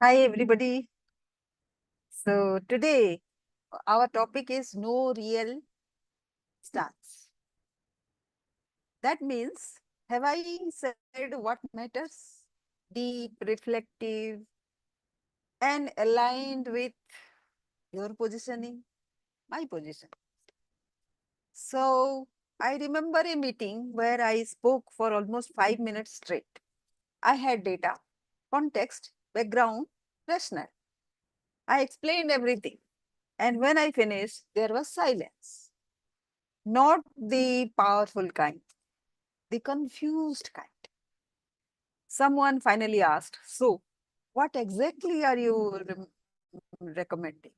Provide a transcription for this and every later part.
Hi, everybody. So, today our topic is no real stance. That means, have I said what matters? Deep, reflective, and aligned with your positioning, my position. So, I remember a meeting where I spoke for almost 5 minutes straight. I had data, context, background, rationale. I explained everything. And when I finished, there was silence. Not the powerful kind, the confused kind. Someone finally asked, so, what exactly are you recommending?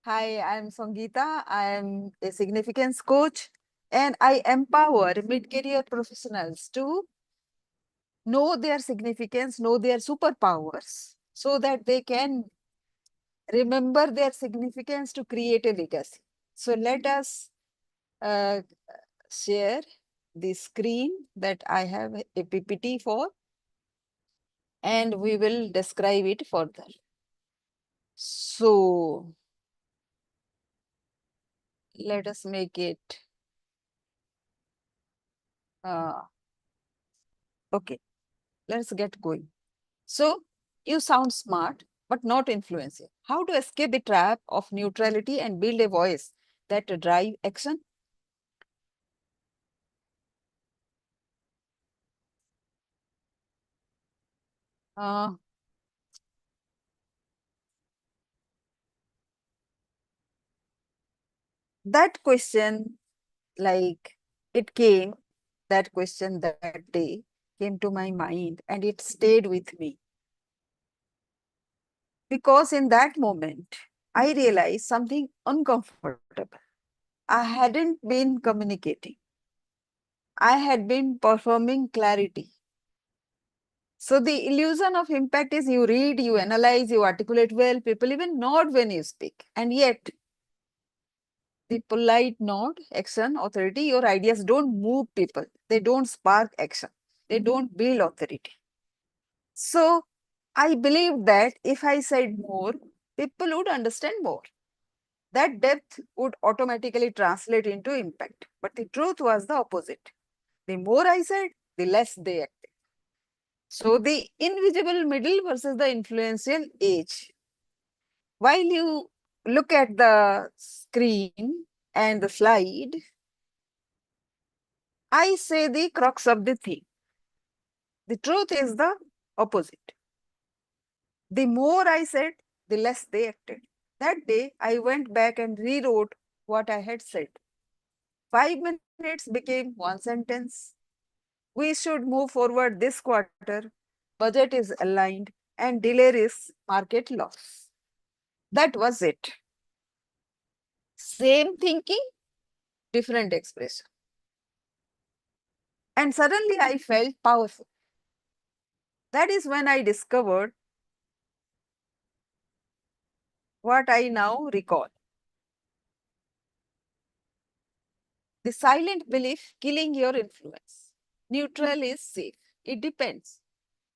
Hi, I'm Sangeeta. I am a significance coach and I empower mid career professionals to know their significance, know their superpowers, so that they can remember their significance to create a legacy. So, let us uh, share the screen that I have a PPT for, and we will describe it further. So let us make it, okay, let's get going. So you sound smart, but not influential. How to escape the trap of neutrality and build a voice that drive action? Uh, that question, like it came, that question that day came to my mind and it stayed with me. Because in that moment, I realized something uncomfortable. I hadn't been communicating. I had been performing clarity. So the illusion of impact is you read, you analyze, you articulate well, people even nod when you speak. And yet, the polite nod, action, authority, your ideas don't move people. They don't spark action. They don't build authority. So I believed that if I said more, people would understand more. That depth would automatically translate into impact. But the truth was the opposite. The more I said, the less they acted. So the invisible middle versus the influential age. While you look at the screen and the slide, I say the crux of the thing. The truth is the opposite. The more I said, the less they acted. That day, I went back and rewrote what I had said. 5 minutes became one sentence. We should move forward this quarter. Budget is aligned and delay risks market loss. That was it. Same thinking, different expression. And suddenly I felt powerful. That is when I discovered what I now recall. The silent belief killing your influence. Neutral is safe. It depends.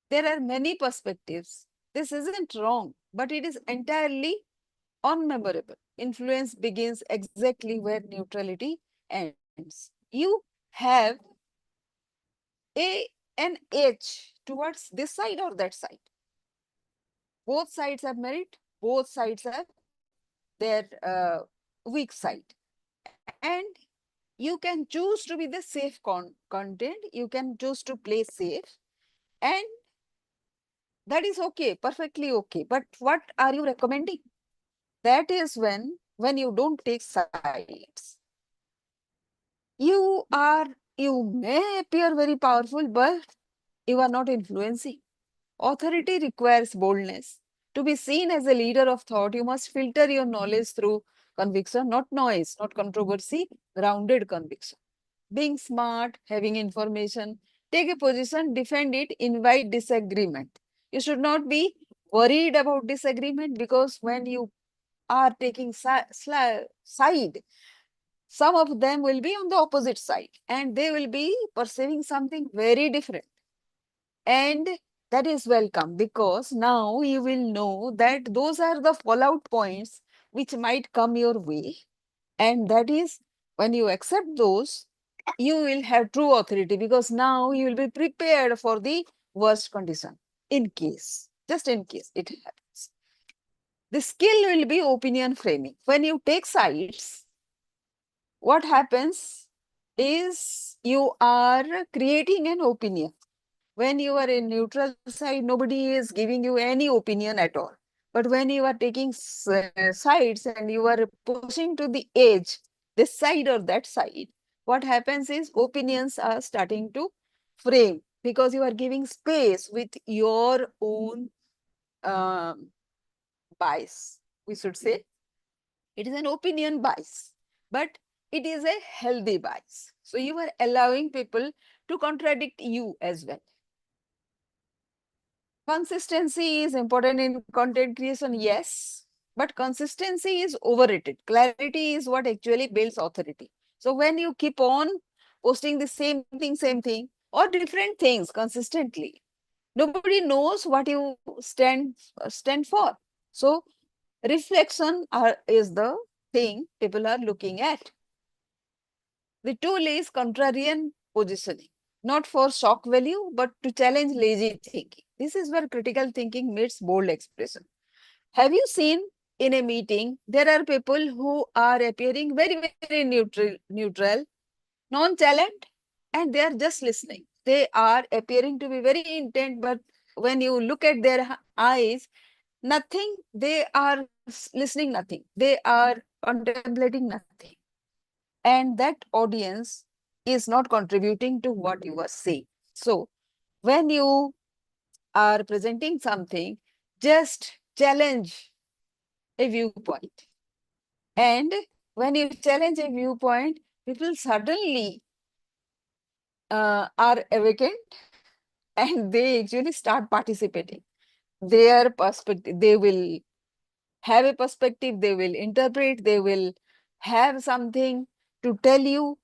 There are many perspectives. This isn't wrong, but it is entirely unmemorable. Influence begins exactly where neutrality ends. You have a an edge towards this side or that side. Both sides have merit, both sides have their weak side. And you can choose to be the safe content, you can choose to play safe, and that is okay, perfectly okay. But what are you recommending? That is when you don't take sides. You are, you may appear very powerful, but you are not influencing. Authority requires boldness. To be seen as a leader of thought, you must filter your knowledge through conviction, not noise, not controversy, grounded conviction. Being smart, having information, take a position, defend it, invite disagreement. You should not be worried about disagreement, because when you are taking side, some of them will be on the opposite side and they will be perceiving something very different. And That is welcome, because now you will know that those are the fallout points which might come your way. And that is, when you accept those, you will have true authority, because now you will be prepared for the worst condition in case, just in case it happens. The skill will be opinion framing. When you take sides, what happens is you are creating an opinion. When you are in neutral side, nobody is giving you any opinion at all. But when you are taking sides and you are pushing to the edge, this side or that side, what happens is opinions are starting to frame, because you are giving space with your own um, bias, we should say. It is an opinion bias, but it is a healthy bias. So you are allowing people to contradict you as well. Consistency is important in content creation, yes, but consistency is overrated. Clarity is what actually builds authority. So when you keep on posting the same thing, or different things consistently, nobody knows what you stand for. So reflection is the thing people are looking at. The tool is contrarian positioning, not for shock value, but to challenge lazy thinking. This is where critical thinking meets bold expression. Have you seen in a meeting, there are people who are appearing very neutral, nonchalant, and they are just listening. They are appearing to be very intent, but when you look at their eyes, nothing, they are listening nothing. They are contemplating nothing. And that audience is not contributing to what you are saying. So when you are presenting something, just challenge a viewpoint. And when you challenge a viewpoint, people suddenly are awakened and they actually start participating. Their perspective, they will have a perspective, they will interpret, they will have something to tell you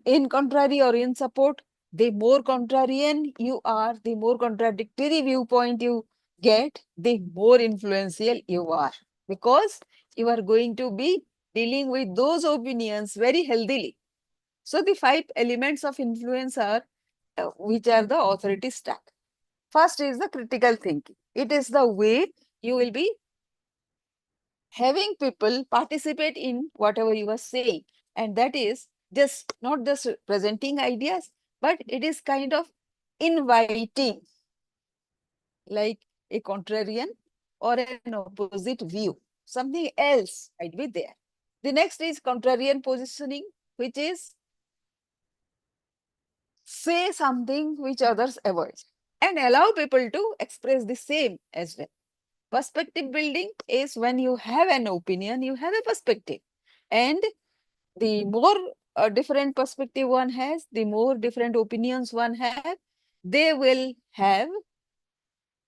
in contrary or in support. The more contrarian you are, the more contradictory viewpoint you get, the more influential you are, because you are going to be dealing with those opinions very healthily. So the five elements of influence are, which are the authority stack. First is the critical thinking. It is the way you will be having people participate in whatever you are saying. And that is just not just presenting ideas, but it is kind of inviting, like a contrarian or an opposite view. Something else might be there. The next is contrarian positioning, which is say something which others avoid and allow people to express the same as well. Perspective building is when you have an opinion, you have a perspective. And the more different perspective one has, the more different opinions one have, they will have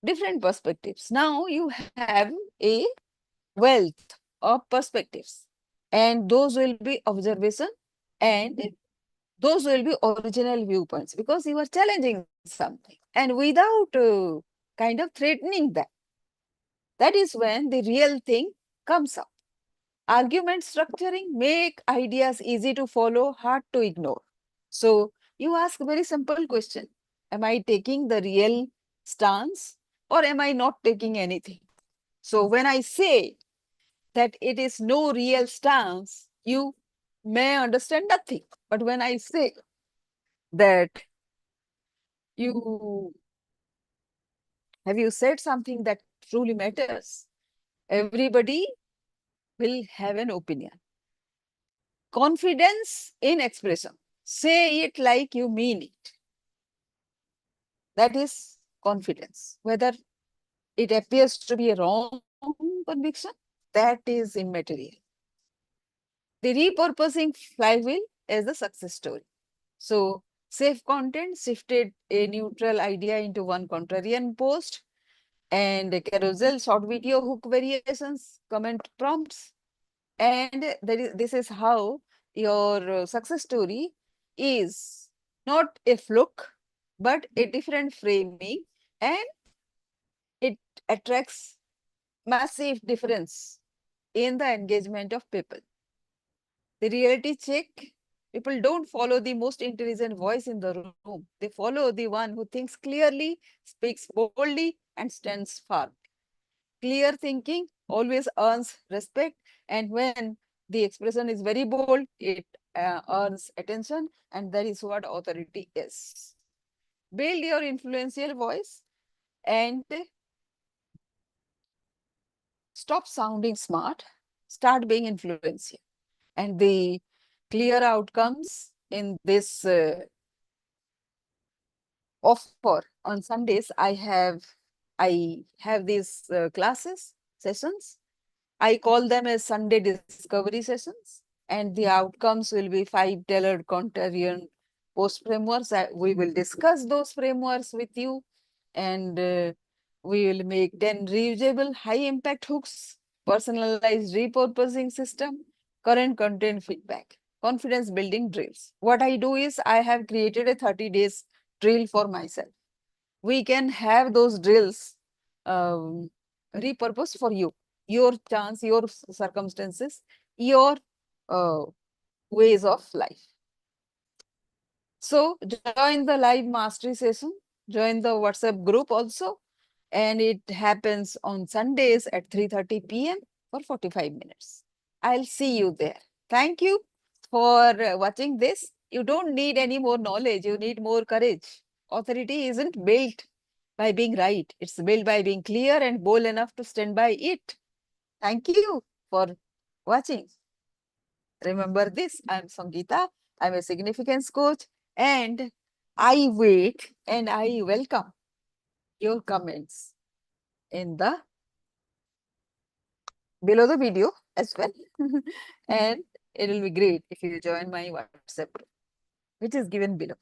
different perspectives. Now you have a wealth of perspectives, and those will be observation, and those will be original viewpoints, because you are challenging something and without kind of threatening that. That is when the real thing comes up. Argument structuring make ideas easy to follow, hard to ignore. So you ask a very simple question. Am I taking the real stance or am I not taking anything? So when I say that it is no real stance, you may understand nothing. But when I say that you have you said something that truly matters, everybody will have an opinion. Confidence in expression. Say it like you mean it. That is confidence. Whether it appears to be a wrong conviction, that is immaterial. The repurposing flywheel is the success story. So, safe content shifted a neutral idea into one contrarian post, and a carousel short video hook variations, comment prompts. And this is how your success story is not a fluke, but a different framing and attracts massive difference in the engagement of people. The reality check, people don't follow the most intelligent voice in the room. They follow the one who thinks clearly, speaks boldly, and stands firm. Clear thinking always earns respect, and when the expression is very bold, it earns attention, and that is what authority is. Build your influential voice and stop sounding smart, start being influential. And the clear outcomes in this offer on Sundays, I have these classes, sessions. I call them as Sunday discovery sessions, and the outcomes will be 5 tailored contrarian post frameworks. We will discuss those frameworks with you, and we will make 10 reusable high impact hooks, personalized repurposing system, current content feedback, confidence building drills. What I do is I have created a 30 days drill for myself. We can have those drills um, repurposed for you, your chance, your circumstances, your uh, ways of life. So join the live mastery session, join the WhatsApp group also, and it happens on Sundays at 3:30 p.m. for 45 minutes. I'll see you there. Thank you for watching this. You don't need any more knowledge, you need more courage. Authority isn't built by being right, it's built by being clear and bold enough to stand by it. Thank you for watching. Remember this, I'm Sangeeta, I'm a significance coach, and I wait and I welcome your comments in the below the video as well. And it will be great if you join my WhatsApp group, which is given below.